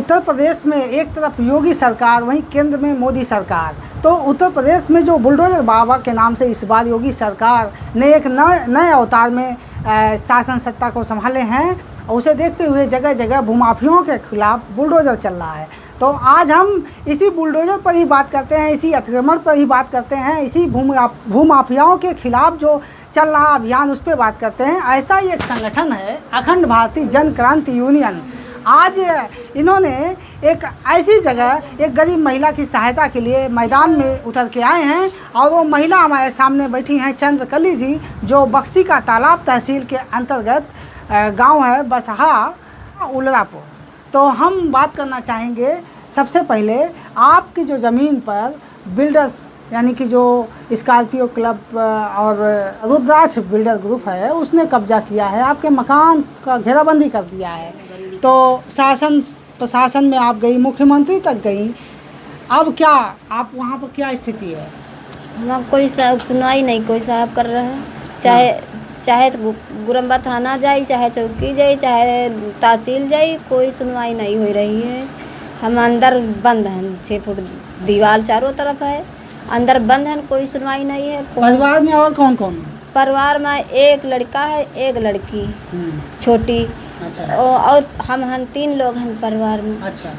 उत्तर प्रदेश में एक तरफ योगी सरकार, वहीं केंद्र में मोदी सरकार। तो उत्तर प्रदेश में जो बुलडोजर बाबा के नाम से इस बार योगी सरकार ने एक नए अवतार में शासन सत्ता को संभाले हैं, और उसे देखते हुए जगह जगह भूमाफियाओं के खिलाफ बुलडोजर चल रहा है। तो आज हम इसी बुलडोजर पर ही बात करते हैं, इसी अतिक्रमण पर ही बात करते हैं, इसी भूमाफियाओं के खिलाफ जो चल रहा अभियान उस पर बात करते हैं। ऐसा ही एक संगठन है अखंड भारतीय जन क्रांति यूनियन। आज इन्होंने एक ऐसी जगह एक गरीब महिला की सहायता के लिए मैदान में उतर के आए हैं, और वो महिला हमारे सामने बैठी हैं चंद्रकली जी, जो बक्सी का तालाब तहसील के अंतर्गत गांव है बसहा उलरापुर। तो हम बात करना चाहेंगे सबसे पहले आपकी जो ज़मीन पर बिल्डर्स यानी कि जो स्कॉर्पियो क्लब और रुद्राक्ष बिल्डर ग्रुप है उसने कब्जा किया है, आपके मकान का घेराबंदी कर दिया है। तो शासन प्रशासन में आप गई, मुख्यमंत्री तक गई, अब क्या आप वहाँ पर क्या स्थिति है? वहाँ कोई सुनवाई नहीं, कोई साहब कर रहा है। चाहे तो गुरम्बा थाना जाए, चाहे चौकी जाए, चाहे तहसील जाए, कोई सुनवाई नहीं हो रही है। हम अंदर बंद हैं, 6 फुट दीवार चारों तरफ है, अंदर बंद हैं, कोई सुनवाई नहीं है। परिवार में और कौन कौन है? परिवार में एक लड़का है, एक लड़की छोटी। अच्छा। और हम 3 लोग हैं परिवार में। अच्छा।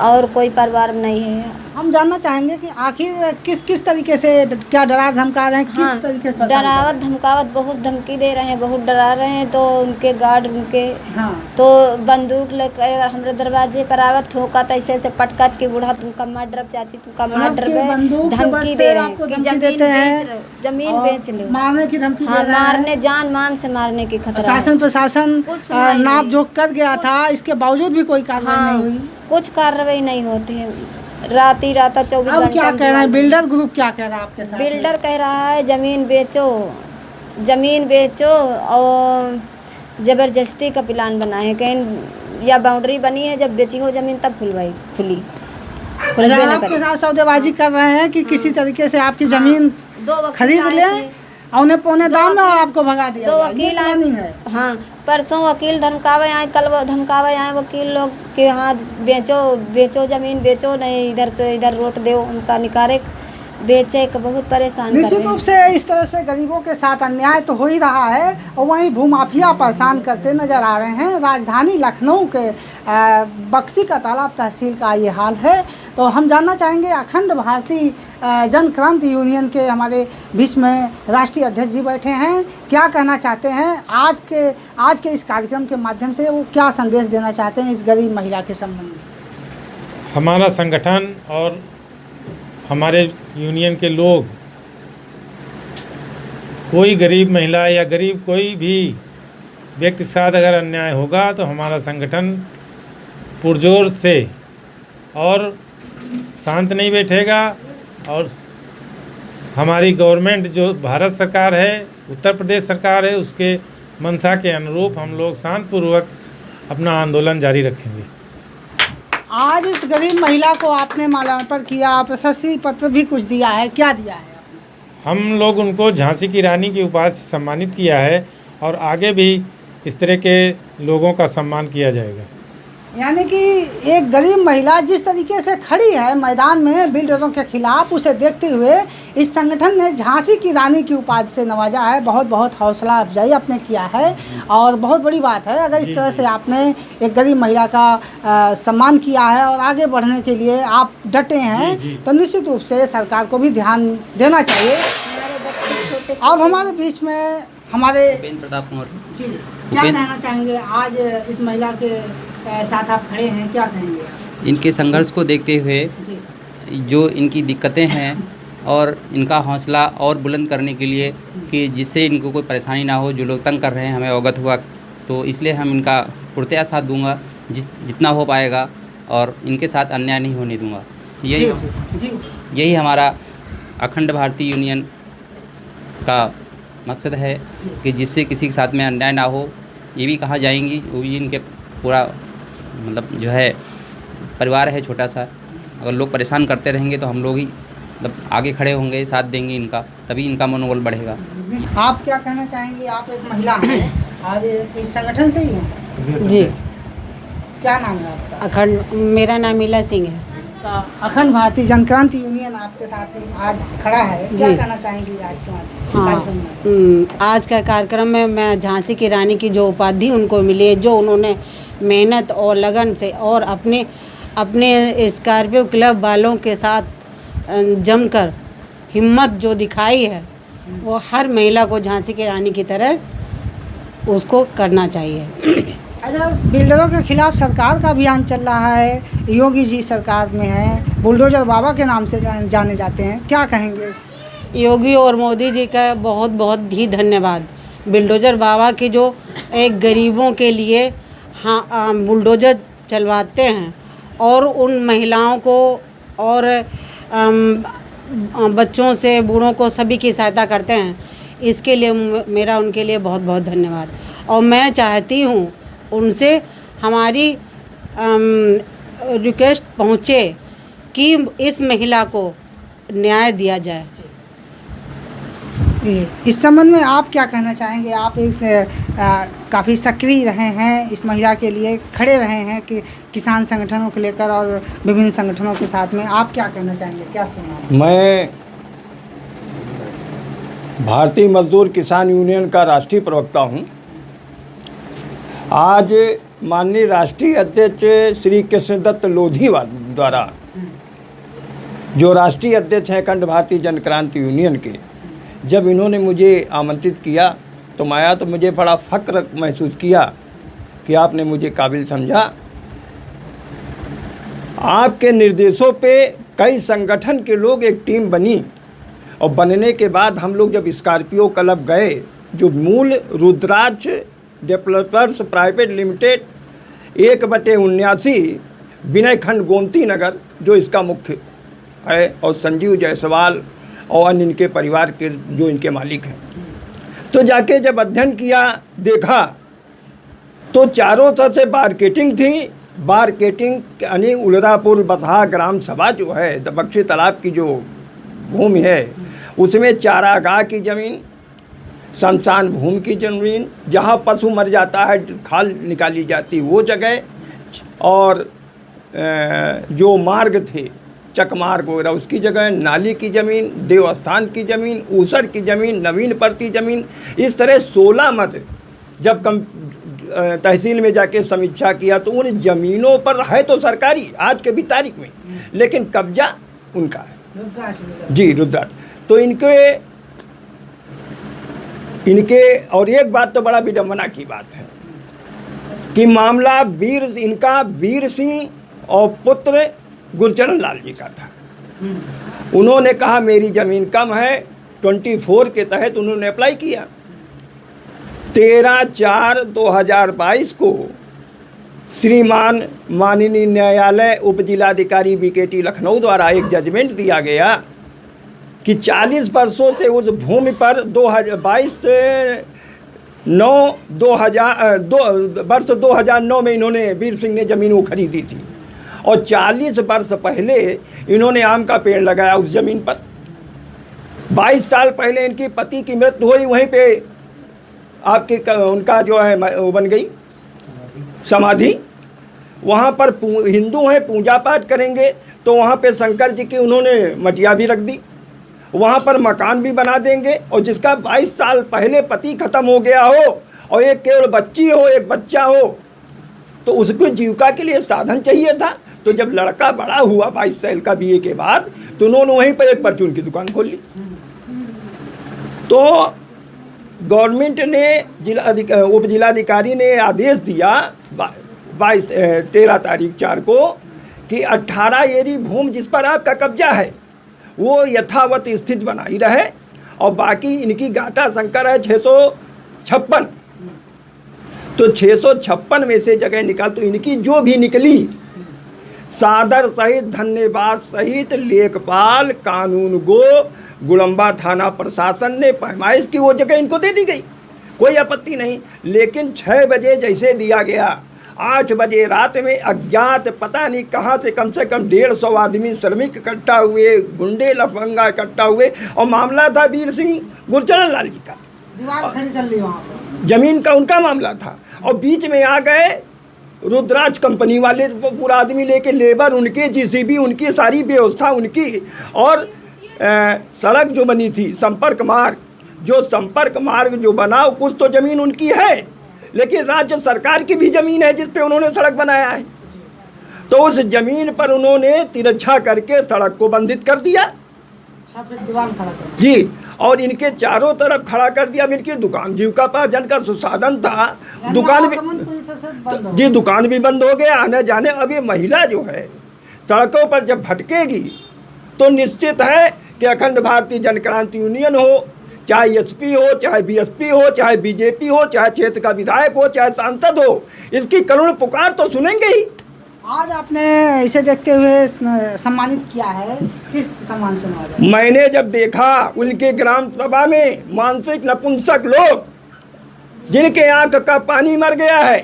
और कोई परिवार में नहीं है। हम जानना चाहेंगे कि आखिर किस तरीके से क्या डरा धमका रहे हैं, किस तरीके से डरावत धमकावत बहुत धमकी दे रहे हैं, बहुत डरा रहे हैं। तो उनके गार्ड उनके तो बंदूक लेकर हमारे दरवाजे पर आवत ठोकत, ऐसे पटकत की बूढ़ा तुमका मार डरब, चाची तुमका मार डरब, धमकी दे रहे हैं कि जमीन बेच लो, मारने की धमकी दे रहे हैं। मारने, जान मान से मारने की खतरा। शासन प्रशासन नाप जोख कर गया था, इसके बावजूद भी कोई कार्रवाई नहीं हुई। कुछ कार्रवाई नहीं होती है, रात 24 घंटे। क्या कह रहा है बिल्डर ग्रुप, क्या कह रहा है आपके साथ? बिल्डर कह रहा है जमीन बेचो और ज़बरदस्ती का प्लान बना है, कहीं या बाउंड्री बनी है, जब बेची हो ज़मीन तब खुली। आपके साथ सौदेबाजी कर रहे हैं कि किसी तरीके से आपकी ज़मीन खरीद लें, औने पौने दाम में आपको भगा दिया। 2 वकील आए, हाँ परसों वकील धमकावे आए, कल वो धमकावे आए वकील लोग कि हाँ बेचो ज़मीन बेचो, नहीं इधर से इधर रोट दो, उनका निकारे बेचे का बहुत परेशान कर रहे हैं। निश्चित रूप से इस तरह से गरीबों के साथ अन्याय तो हो ही रहा है, और वहीं भूमाफिया परेशान करते नजर आ रहे हैं। राजधानी लखनऊ के बक्सी का तालाब तहसील का ये हाल है। तो हम जानना चाहेंगे अखंड भारतीय जन क्रांति यूनियन के हमारे बीच में राष्ट्रीय अध्यक्ष जी बैठे हैं, क्या कहना चाहते हैं आज के इस कार्यक्रम के माध्यम से, वो क्या संदेश देना चाहते हैं इस गरीब महिला के संबंध में? हमारा संगठन और हमारे यूनियन के लोग, कोई गरीब महिला या गरीब कोई भी व्यक्ति के साथ अगर अन्याय होगा तो हमारा संगठन पुरजोर से और शांत नहीं बैठेगा। और हमारी गवर्नमेंट जो भारत सरकार है, उत्तर प्रदेश सरकार है, उसके मंशा के अनुरूप हम लोग शांतिपूर्वक अपना आंदोलन जारी रखेंगे। आज इस गरीब महिला को आपने माल्यार्पण किया, प्रशस्ति पत्र भी कुछ दिया है, क्या दिया है? हम लोग उनको झांसी की रानी की उपाधि से सम्मानित किया है, और आगे भी इस तरह के लोगों का सम्मान किया जाएगा। यानी कि एक गरीब महिला जिस तरीके से खड़ी है मैदान में बिल्डरों के खिलाफ, उसे देखते हुए इस संगठन ने झांसी की रानी की उपाधि से नवाजा है। बहुत बहुत हौसला अफजाई आपने किया है, और बहुत बड़ी बात है अगर इस तरह से आपने एक गरीब महिला का सम्मान किया है और आगे बढ़ने के लिए आप डटे हैं, तो निश्चित रूप से सरकार को भी ध्यान देना चाहिए। अब हमारे बीच में हमारे प्रताप कुमार जी, क्या कहना चाहेंगे? आज इस महिला के साथ आप खड़े हैं, क्या कहेंगे? इनके संघर्ष को देखते हुए जो इनकी दिक्कतें हैं और इनका हौसला और बुलंद करने के लिए कि जिससे इनको कोई परेशानी ना हो, जो लोग तंग कर रहे हैं हमें अवगत हुआ, तो इसलिए हम इनका पुरतया साथ दूंगा जितना हो पाएगा, और इनके साथ अन्याय नहीं होने दूंगा। यही हमारा अखंड भारतीय यूनियन का मकसद है कि जिससे किसी के साथ में अन्याय ना हो। ये भी कहा जाएंगी, वो भी इनके पूरा मतलब जो है परिवार है छोटा सा, अगर लोग परेशान करते रहेंगे तो हम लोग ही मतलब आगे खड़े होंगे, साथ देंगे इनका, तभी इनका मनोबल बढ़ेगा। आप क्या कहना चाहेंगे? आप एक महिला हैं और इस संगठन से ही हैं? जी। क्या नाम है आपका? अखंड, मेरा नाम मीला सिंह है। तो अखंड भारतीय जनक्रांति यूनियन आपके साथ आज खड़ा है, क्या जी। कहना चाहेंगी आज के हाँ, कार्यक्रम में? आज का कार्यक्रम में मैं झांसी की रानी की जो उपाधि उनको मिली है, जो उन्होंने मेहनत और लगन से और अपने स्कॉर्पियो क्लब वालों के साथ जमकर हिम्मत जो दिखाई है, वो हर महिला को झांसी की रानी की तरह उसको करना चाहिए। अच्छा, बिल्डरों के खिलाफ सरकार का अभियान चल रहा है, योगी जी सरकार में है, बुलडोजर बाबा के नाम से जाने जाते हैं, क्या कहेंगे? योगी और मोदी जी का बहुत बहुत ही धन्यवाद। बुलडोजर बाबा की जो एक गरीबों के लिए हाँ बुलडोजर चलवाते हैं और उन महिलाओं को और बच्चों से बूढ़ों को सभी की सहायता करते हैं, इसके लिए मेरा उनके लिए बहुत बहुत धन्यवाद। और मैं चाहती हूँ उनसे हमारी रिक्वेस्ट पहुँचे कि इस महिला को न्याय दिया जाए। इस संबंध में आप क्या कहना चाहेंगे? आप इस काफ़ी सक्रिय रहे हैं, इस महिला के लिए खड़े रहे हैं कि किसान संगठनों को लेकर और विभिन्न संगठनों के साथ में, आप क्या कहना चाहेंगे, क्या सुना? मैं भारतीय मजदूर किसान यूनियन का राष्ट्रीय प्रवक्ता हूं। आज माननीय राष्ट्रीय अध्यक्ष श्री कृष्णदत्त लोधी द्वारा, जो राष्ट्रीय अध्यक्ष हैं अखंड भारतीय जनक्रांति यूनियन के, जब इन्होंने मुझे आमंत्रित किया तो मैं आया, तो मुझे बड़ा फ़ख्र महसूस किया कि आपने मुझे काबिल समझा। आपके निर्देशों पे कई संगठन के लोग एक टीम बनी और बनने के बाद हम लोग जब स्कॉर्पियो क्लब गए, जो मूल रुद्राक्ष डेवलपर्स प्राइवेट लिमिटेड 1/79 विनय खंड गोमती नगर जो इसका मुख्य है, और संजीव जायसवाल और अन्य इनके परिवार के जो इनके मालिक हैं, तो जाके जब अध्ययन किया, देखा तो चारों तरफ से मार्केटिंग थी। मार्केटिंग यानी उलरापुर बसहा ग्राम सभा जो है, दबक्षी तालाब की जो भूमि है, उसमें चारागाह की ज़मीन, शमशान भूमि की ज़मीन, जहाँ पशु मर जाता है खाल निकाली जाती वो जगह, और जो मार्ग थे चकमार्ग वगैरह उसकी जगह, नाली की ज़मीन, देवस्थान की ज़मीन, ऊसर की ज़मीन, नवीन परती ज़मीन, इस तरह 16 मत जब तहसील में जाके समीक्षा किया तो उन ज़मीनों पर है तो सरकारी आज के भी तारीख में, लेकिन कब्जा उनका है जी, रुद्राक्ष। तो इनके और एक बात तो बड़ा विडम्बना की बात है कि मामला इनका वीर सिंह और पुत्र गुरचरण लाल जी का था। उन्होंने कहा मेरी ज़मीन कम है, 24 के तहत उन्होंने अप्लाई किया। 13/4/2022 को श्रीमान माननीय न्यायालय उप जिलाधिकारी BKT लखनऊ द्वारा एक जजमेंट दिया गया कि 40 वर्षों से उस भूमि पर 2009 में इन्होंने वीर सिंह ने ज़मीन वो खरीदी थी, और 40 वर्ष पहले इन्होंने आम का पेड़ लगाया उस ज़मीन पर। 22 साल पहले इनकी पति की मृत्यु हुई, वहीं पे आपके उनका जो है वो बन गई समाधि। वहाँ पर हिंदू हैं, पूजा पाठ करेंगे, तो वहाँ पे शंकर जी की उन्होंने मटिया भी रख दी, वहाँ पर मकान भी बना देंगे। और जिसका 22 साल पहले पति ख़त्म हो गया हो और एक केवल बच्ची हो, एक बच्चा हो, तो उसको जीविका के लिए साधन चाहिए था। तो जब लड़का बड़ा हुआ 22 साल का BA के बाद, तो उन्होंने वहीं पर एक परचून की दुकान खोल ली। तो गवर्नमेंट ने उप जिलाधिकारी ने आदेश दिया 13 तारीख 4 को कि 18 एरी भूमि जिस पर आपका कब्जा है वो यथावत स्थित बनाई रहे, और बाकी इनकी गाटा संकर है 656। तो 656 में से जगह निकाल, तो इनकी जो भी निकली, सादर सहित, धन्यवाद सहित, लेखपाल, कानून गो, गुड़म्बा थाना प्रशासन ने पैमाइश की, वो जगह इनको दे दी गई, कोई आपत्ति नहीं। लेकिन 6 बजे जैसे दिया गया, 8 बजे रात में अज्ञात पता नहीं कहाँ से कम 150 आदमी श्रमिक इकट्ठा हुए, गुंडे लफंगा इकट्ठा हुए, और मामला था वीर सिंह गुरचरण लाल जी का, दीवार खड़ी कर ली वहाँ पर, जमीन का उनका मामला था। और बीच में आ गए रुद्राज कंपनी वाले पूरा आदमी लेके, लेबर उनके, जीसीबी उनकी, सारी व्यवस्था उनकी। और सड़क जो बनी थी, संपर्क मार्ग, जो संपर्क मार्ग जो बना, कुछ तो ज़मीन उनकी है, लेकिन राज्य सरकार की भी ज़मीन है जिस पे उन्होंने सड़क बनाया है। तो उस ज़मीन पर उन्होंने तिरछा करके सड़क को बंधित कर दिया। अच्छा, फिर दीवार खड़ा कर जी, और इनके चारों तरफ खड़ा कर दिया। अब इनकी दुकान जीविकापार्जन का साधन था, दुकान भी, पूरी तरह से बंद हो जी दुकान भी बंद हो गया, आने जाने। अब ये महिला जो है सड़कों पर जब भटकेगी तो निश्चित है कि अखंड भारतीय जन क्रांति यूनियन हो, चाहे एसपी हो, चाहे बीएसपी हो, चाहे बीजेपी हो, चाहे क्षेत्र का विधायक हो, चाहे सांसद हो, इसकी करुण पुकार तो सुनेंगे ही। आज आपने इसे देखते हुए सम्मानित किया है, किस सम्मान से नवाजा? मैंने जब देखा उनके ग्राम सभा में मानसिक नपुंसक लोग जिनके आंख का पानी मर गया है,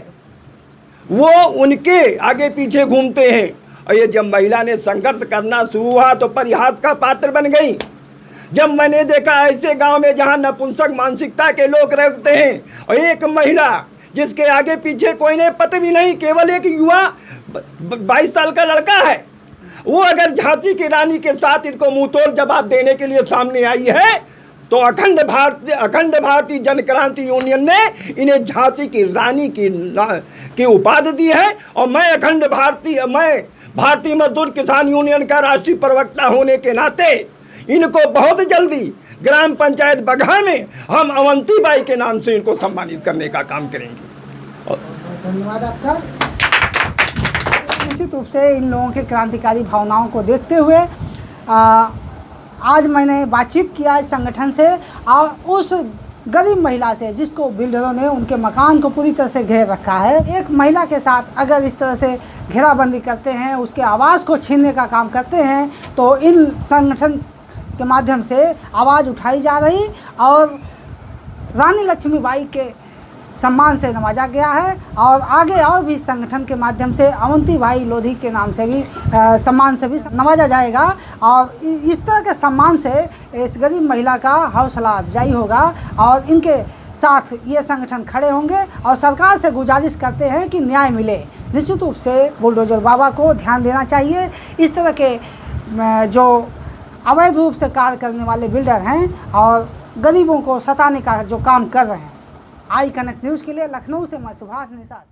वो उनके आगे पीछे घूमते हैं। और ये जब महिला ने संघर्ष करना शुरू हुआ तो परिहास का पात्र बन गई। जब मैंने देखा ऐसे गांव में जहां नपुंसक मानसिकता के लोग रहते हैं, और एक महिला जिसके आगे पीछे कोई नहीं, पता भी नहीं, केवल एक युवा 22 साल का लड़का है, वो अगर झांसी की रानी के साथ इनको मुंहतोड़ जवाब देने के लिए सामने आई है, तो अखंड भारतीय जन क्रांति यूनियन ने इन्हें झांसी की रानी की उपाधि दी है। और मैं भारतीय मजदूर किसान यूनियन का राष्ट्रीय प्रवक्ता होने के नाते इनको बहुत जल्दी ग्राम पंचायत बगहा में हम अवंती बाई के नाम से इनको सम्मानित करने का काम करेंगे। धन्यवाद आपका। निश्चित रूप से इन लोगों के क्रांतिकारी भावनाओं को देखते हुए आज मैंने बातचीत किया इस संगठन से और उस गरीब महिला से जिसको बिल्डरों ने उनके मकान को पूरी तरह से घेर रखा है। एक महिला के साथ अगर इस तरह से घेराबंदी करते हैं, उसके आवाज़ को छीनने का काम करते हैं, तो इन संगठन के माध्यम से आवाज़ उठाई जा रही और रानी लक्ष्मीबाई के सम्मान से नवाजा गया है। और आगे और भी संगठन के माध्यम से अवंती भाई लोधी के नाम से भी सम्मान से भी नवाजा जाएगा। और इस तरह के सम्मान से इस गरीब महिला का हौसला अफजाई होगा और इनके साथ ये संगठन खड़े होंगे और सरकार से गुजारिश करते हैं कि न्याय मिले। निश्चित रूप से बुलडोजर बाबा को ध्यान देना चाहिए। इस तरह के जो अवैध रूप से कार्य करने वाले बिल्डर हैं और गरीबों को सताने का जो काम कर रहे हैं। आई कनेक्ट न्यूज़ के लिए लखनऊ से मैं सुभाष निषाद।